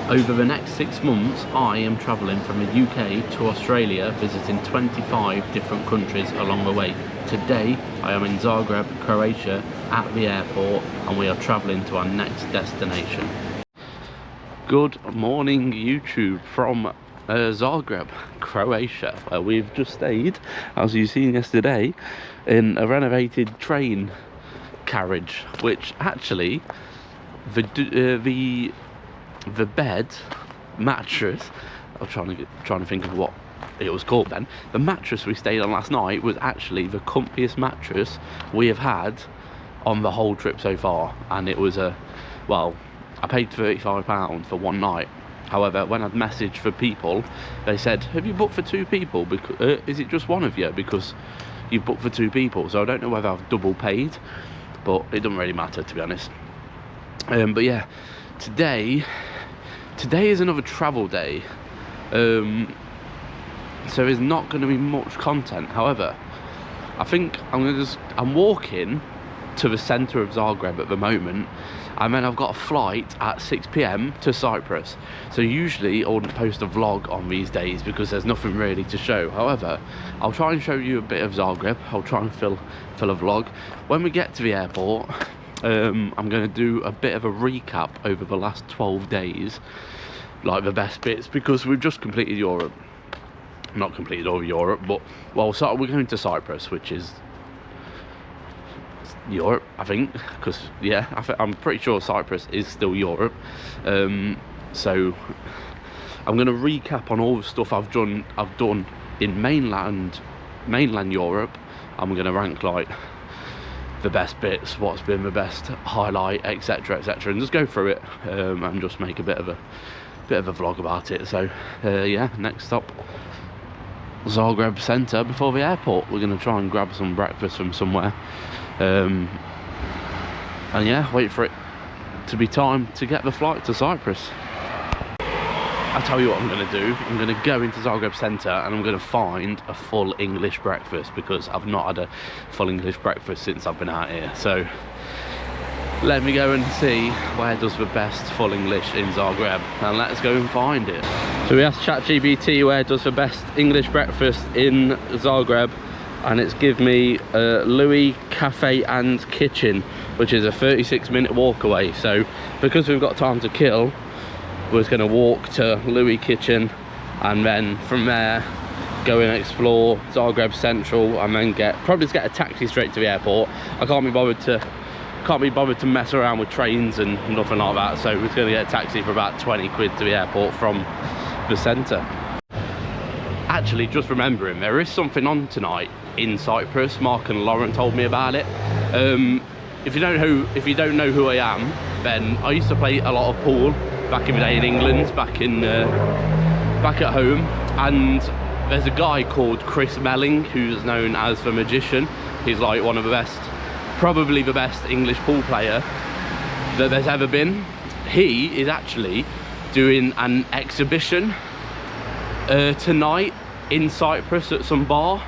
Over the next 6 months, I am travelling from the UK to Australia, visiting 25 different countries along the way. Today, I am in Zagreb, Croatia, at the airport, and we are travelling to our next destination. Good morning, YouTube, from Zagreb, Croatia, where we've just stayed, as you've seen yesterday, in a renovated train carriage, which actually the bed mattress, I'm trying to think of what it was called then. The mattress we stayed on last night was actually the comfiest mattress we have had on the whole trip so far, and it was well, I paid £35 for one night. However, when I'd messaged for people, they said, have you booked for 2 people? Because is it just one of you? Because you've booked for 2 people. So I don't know whether I've double paid, but it doesn't really matter, to be honest. But yeah, today is another travel day. So there's not going to be much content. However, I think I'm walking to the centre of Zagreb at the moment, and then I've got a flight at 6 PM to Cyprus. So usually I wouldn't post a vlog on these days because there's nothing really to show. However, I'll try and show you a bit of Zagreb. I'll try and fill a vlog. When we get to the airport, I'm going to do a bit of a recap over the last 12 days, like the best bits, because we've just completed Europe. Not completed all of Europe, but well, so we're going to Cyprus, which is Europe, I think, because yeah, I'm pretty sure Cyprus is still Europe. So I'm going to recap on all the stuff I've done in mainland Europe. I'm going to rank like the best bits, what's been the best highlight, etc, etc, and just go through it, and just make a bit of a vlog about it. So yeah, next stop, Zagreb centre before the airport. We're going to try and grab some breakfast from somewhere, and yeah, wait for it to be time to get the flight to Cyprus. I'll tell you what I'm going to do. I'm going to go into Zagreb centre and I'm going to find a full English breakfast, because I've not had a full English breakfast since I've been out here. So let me go and see where does the best full English in Zagreb, and let's go and find it. So we asked ChatGPT where does the best English breakfast in Zagreb, and it's give me Louis Cafe and Kitchen, which is a 36-minute walk away. So because we've got time to kill, we're just going to walk to Louis Kitchen, and then from there go and explore Zagreb Central, and then probably just get a taxi straight to the airport. I can't be bothered to mess around with trains and nothing like that, so we're going to get a taxi for about 20 quid to the airport from the centre. Actually, just remembering, there is something on tonight in Cyprus. Mark and Lauren told me about it. If you don't know who I am, then I used to play a lot of pool back in the day in England, back at home, and there's a guy called Chris Melling who's known as the Magician. He's like one of the best, probably the best English pool player that there's ever been. He is actually doing an exhibition tonight in Cyprus at some bar.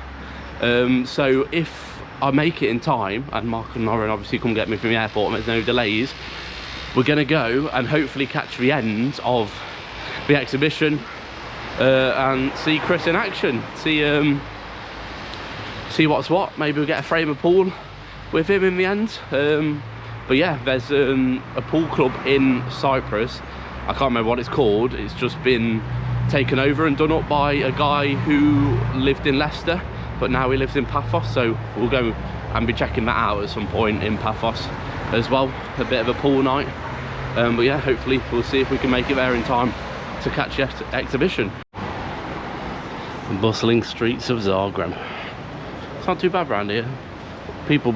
So if I make it in time, and Mark and Lauren obviously come get me from the airport and there's no delays, we're gonna go and hopefully catch the end of the exhibition, and see Chris in action, see what's what. Maybe we'll get a frame of pool with him in the end. But yeah, there's a pool club in Cyprus. I can't remember what it's called. It's just been taken over and done up by a guy who lived in Leicester, but now he lives in Paphos. So we'll go and be checking that out at some point in Paphos as well. A bit of a pool night. But yeah, hopefully we'll see if we can make it there in time to catch the exhibition. Bustling streets of Zagreb. It's not too bad around here. People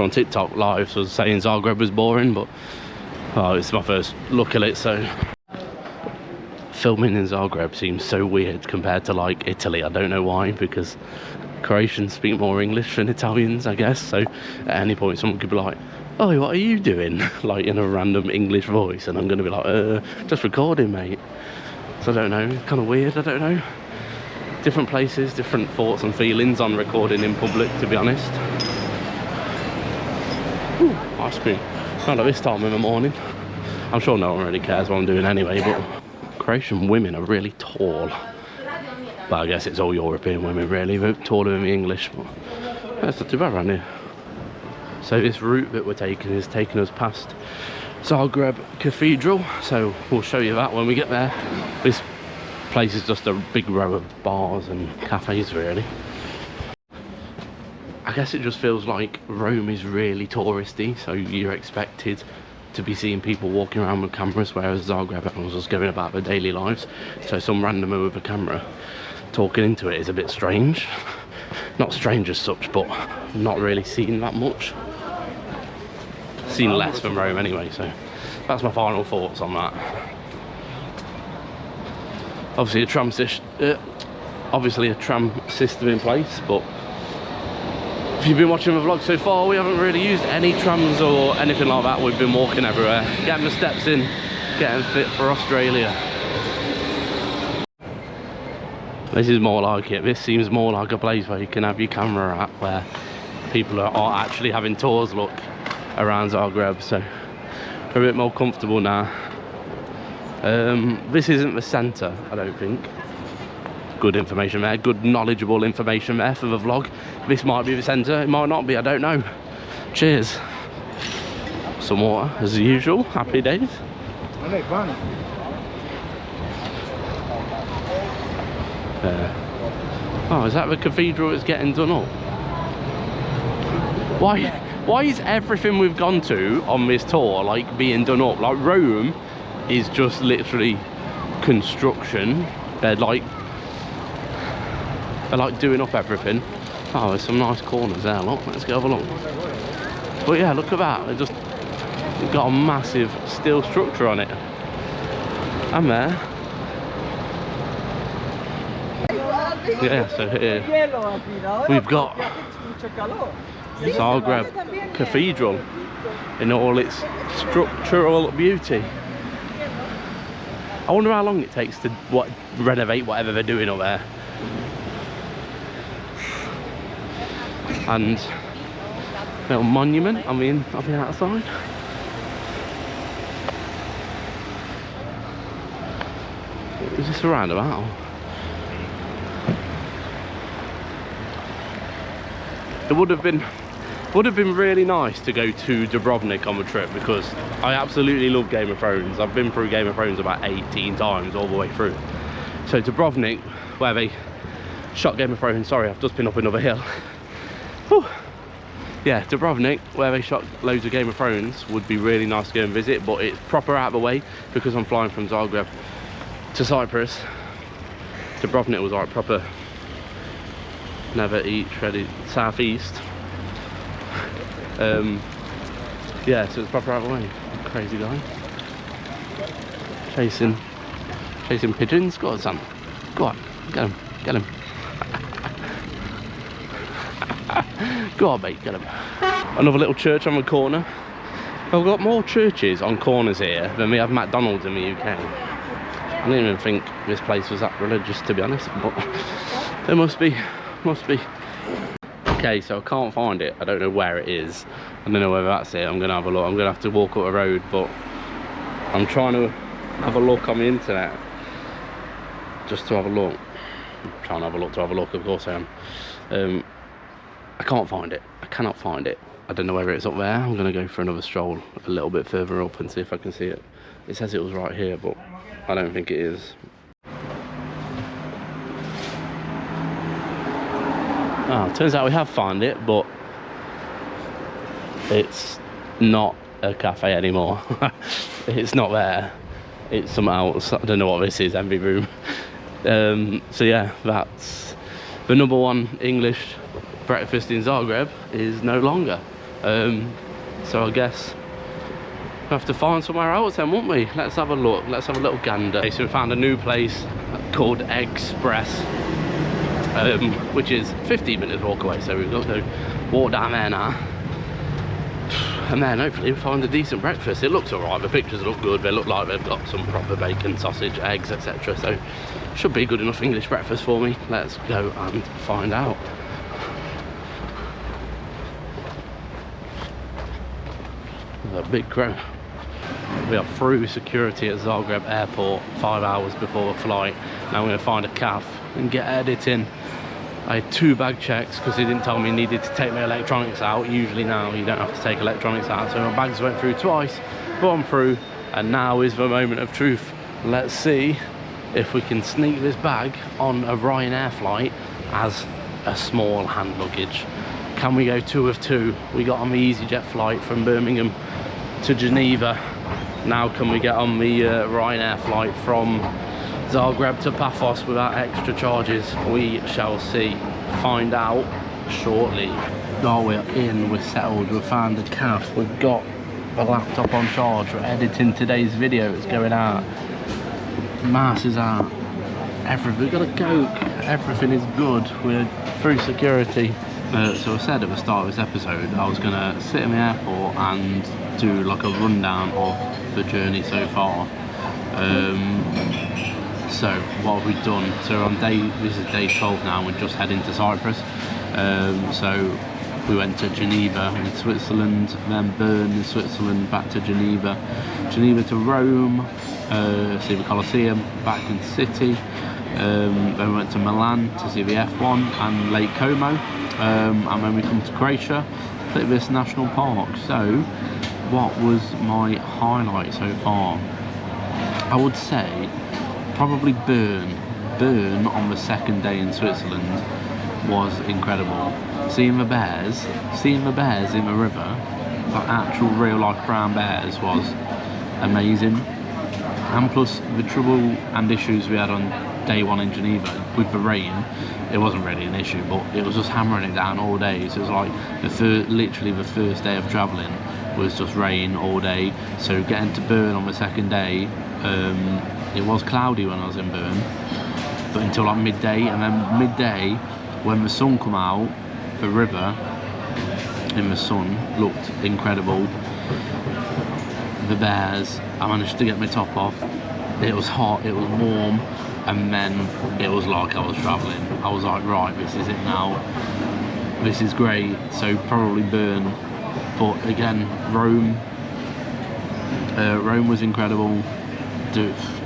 on TikTok lives was saying Zagreb was boring, but oh, it's my first look at it, so filming in Zagreb seems so weird compared to like Italy. I don't know why, because Croatians speak more English than Italians, I guess. So at any point someone could be like, oh, what are you doing? Like in a random English voice, and I'm gonna be like, just recording, mate. So I don't know, kind of weird, I don't know. Different places, different thoughts and feelings on recording in public, to be honest. Ooh, ice cream. Not at this time in the morning. I'm sure no one really cares what I'm doing anyway, but Croatian women are really tall. But I guess it's all European women really, they're taller than the English, but that's not too bad around here. So this route that we're taking is taking us past Zagreb Cathedral, so we'll show you that when we get there. This place is just a big row of bars and cafes really. I guess it just feels like Rome is really touristy, so you're expected to be seeing people walking around with cameras, whereas Zagreb was just going about their daily lives. So some randomer with a camera talking into it is a bit strange. Not strange as such, but not really seen that much. Seen less from Rome anyway, so that's my final thoughts on that. Obviously a tram system in place, but if you've been watching the vlog so far, we haven't really used any trams or anything like that. We've been walking everywhere, getting the steps in, getting fit for Australia. This is more like it. This seems more like a place where you can have your camera at, where people are actually having tours look around Zagreb, so we're a bit more comfortable now. This isn't the centre, I don't think. Good information there, good knowledgeable information there for the vlog. This might be the centre, it might not be, I don't know. Cheers. Some water as usual, happy days. Oh, is that the cathedral that's getting done up? Why is everything we've gone to on this tour like being done up? Like Rome is just literally construction. They're like doing up everything. Oh, there's some nice corners there, look. Let's go have a look. But yeah, look at that. They've just got a massive steel structure on it. And there. Yeah, so here we've got Zagreb Cathedral in all its structural beauty. I wonder how long it takes to renovate whatever they're doing up there. And little monument on the outside. Is this a roundabout? It would have been really nice to go to Dubrovnik on the trip, because I absolutely love Game of Thrones. I've been through Game of Thrones about 18 times all the way through. So Dubrovnik, where they shot Game of Thrones, sorry, I've just been up another hill. Whew. Yeah, Dubrovnik, where they shot loads of Game of Thrones, would be really nice to go and visit, but it's proper out of the way because I'm flying from Zagreb to Cyprus. Dubrovnik was like proper never eat shredded southeast. Yeah, so it's proper out of the way. Crazy guy. Chasing pigeons. Go on, son. Go on, get him. Go on, mate, get him. Another little church on the corner. We've got more churches on corners here than we have McDonald's in the UK. I didn't even think this place was that religious, to be honest, but there must be. Okay, so I can't find it. I don't know where it is. I don't know whether that's it. I'm gonna have a look. I'm gonna have to walk up a road, but I'm trying to have a look on the internet just to have a look. I'm trying to have a look, of course I am. I can't find it. I cannot find it. I don't know whether it's up there. I'm gonna go for another stroll a little bit further up and see if I can see it. It says it was right here, but I don't think it is. Oh, turns out we have found it, but it's not a cafe anymore. It's not there. It's something else. I don't know what this is, Envy Room. So yeah, that's the #1 English breakfast in Zagreb is no longer. So I guess we'll have to find somewhere else then, won't we? Let's have a look. Let's have a little gander. Okay, so we found a new place called Express, which is 15 minutes walk away, so we've got to walk down there now, and then hopefully we'll find a decent breakfast. It looks alright, the pictures look good, they look like they've got some proper bacon, sausage, eggs, etc, so should be good enough English breakfast for me. Let's go and find out. There's a big crowd. We are through security at Zagreb airport 5 hours before the flight. Now I'm going to find a cafe and get editing. I had 2 bag checks because he didn't tell me he needed to take my electronics out. Usually now you don't have to take electronics out, so my bags went through twice, but I'm through, and now is the moment of truth. Let's see if we can sneak this bag on a Ryanair flight as a small hand luggage. Can we go 2 of 2? We got on the EasyJet flight from Birmingham to Geneva. Now can we get on the Ryanair flight from Zagreb to Paphos without extra charges? We shall see. Find out shortly. Oh, we're in, we're settled, we've found a cafe, we've got the laptop on charge, we're editing today's video, it's going out. Mass is out. Everything, we've got a Coke, everything is good, we're through security. So I said at the start of this episode I was going to sit in the airport and do like a rundown of the journey so far. So what have we done? So on this is day 12 now, we're just heading to Cyprus. So we went to Geneva in Switzerland, then Bern in Switzerland, back to Geneva, Geneva to Rome, see the Colosseum, back in the city. Then we went to Milan to see the F1 and Lake Como, and then we come to Croatia, this national park. So what was my highlight so far? I would say probably Bern on the second day in Switzerland was incredible. Seeing the bears in the river, like actual real life brown bears, was amazing. And plus the trouble and issues we had on day 1 in Geneva with the rain, it wasn't really an issue, but it was just hammering it down all day. So it was like literally the first day of travelling was just rain all day. So getting to Bern on the second day, it was cloudy when I was in Bern, but until like midday, and then midday when the sun come out, the river in the sun looked incredible. The bears, I managed to get my top off. It was hot, it was warm, and then it was like I was travelling. I was like, right, this is it now, this is great. So probably Bern, but again Rome was incredible.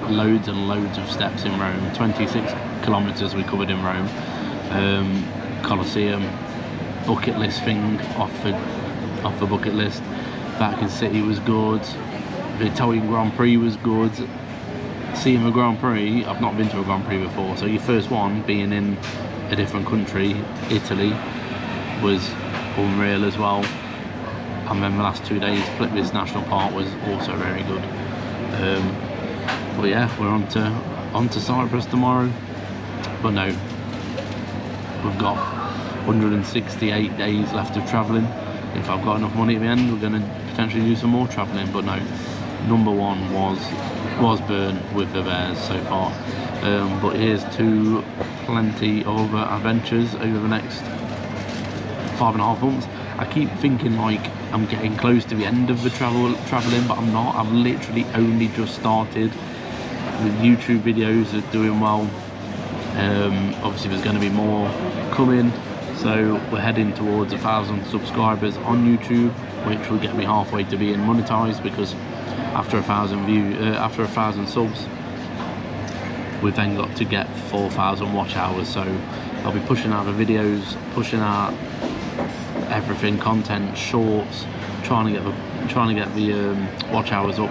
Loads and loads of steps in Rome, 26 kilometers we covered in Rome. Colosseum, bucket list thing off the bucket list. Back in city was good. The Italian Grand Prix was good. Seeing the Grand Prix, I've not been to a Grand Prix before, so your first one being in a different country, Italy, was unreal as well. And then the last 2 days, Plitvice National Park was also very good. But yeah, we're on to Cyprus tomorrow. But no, we've got 168 days left of travelling. If I've got enough money at the end, we're going to potentially do some more travelling. But no, number 1 was Bern with the bears so far. But here's to plenty of adventures over the next 5.5 months. I keep thinking like I'm getting close to the end of the travelling, but I'm not. I've literally only just started. The YouTube videos are doing well. Obviously there's going to be more coming, so we're heading towards 1,000 subscribers on YouTube, which will get me halfway to being monetized, because after 1,000 subs we've then got to get 4,000 watch hours. So I'll be pushing out the videos, pushing out everything, content, shorts, trying to get the watch hours up,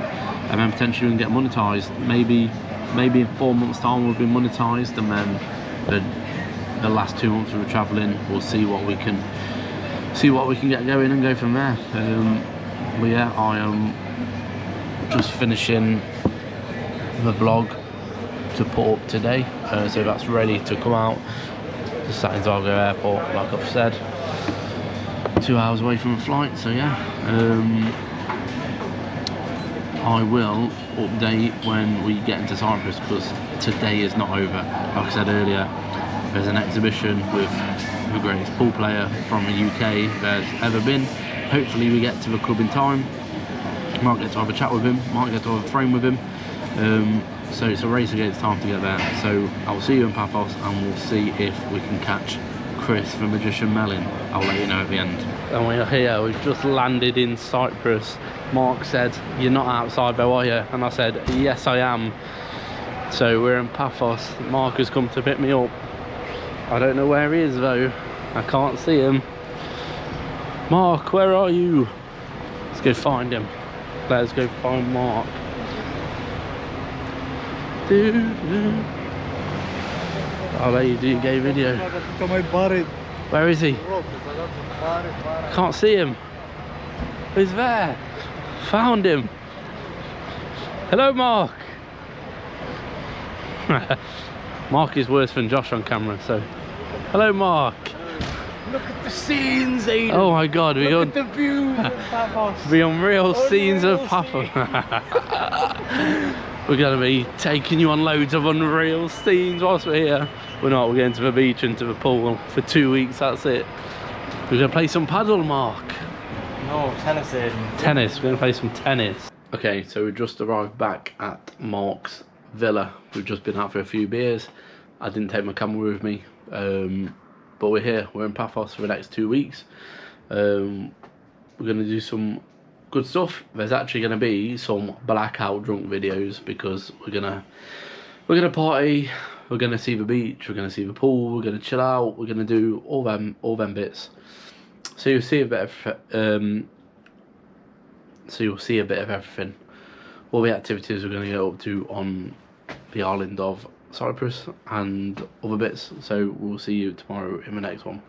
and then potentially we can get monetized. Maybe in 4 months time we'll be monetized, and then the last 2 months we were traveling, we'll see what we can get going and go from there. But yeah, I am just finishing the vlog to put up today, so that's ready to come out. Just sat in Zagreb airport, like I've said, 2 hours away from the flight. So yeah, I will update when we get into Cyprus, because today is not over. Like I said earlier, there's an exhibition with the greatest pool player from the UK there's ever been. Hopefully we get to the club in time. Might get to have a chat with him, might get to have a frame with him. So it's a race against time to get there. So I'll see you in Paphos, and we'll see if we can catch Chris the Magician Melon. I'll let you know at the end. And we're here, we've just landed in Cyprus. Mark said, "You're not outside though, are you?" And I said, "Yes, I am." So we're in Paphos. Mark has come to pick me up. I don't know where he is though. I can't see him. Mark, where are you? Let's go find him. Let's go find Mark. I'll let you do your gay video. Where is he? Can't see him. He's there. Found him. Hello, Mark. Mark is worse than Josh on camera, so. Hello, Mark. Look at the scenes, Aiden. Oh my God, we Look at the views of Paphos. The unreal scenes of Paphos. We're going to be taking you on loads of unreal scenes whilst we're here. We're not, we're going to the beach and to the pool for 2 weeks, that's it. We're going to play some paddle, Mark. No, tennis, Aiden. Tennis, we're going to play some tennis. Okay, so we just arrived back at Mark's villa. We've just been out for a few beers. I didn't take my camera with me, but we're here. We're in Paphos for the next 2 weeks. We're going to do some good stuff. There's actually going to be some blackout drunk videos because we're gonna party. We're going to see the beach. We're going to see the pool. We're going to chill out. We're going to do all them bits. So you'll see a bit of everything. All the activities we're going to get up to on the island of Cyprus and other bits. So we'll see you tomorrow in the next one.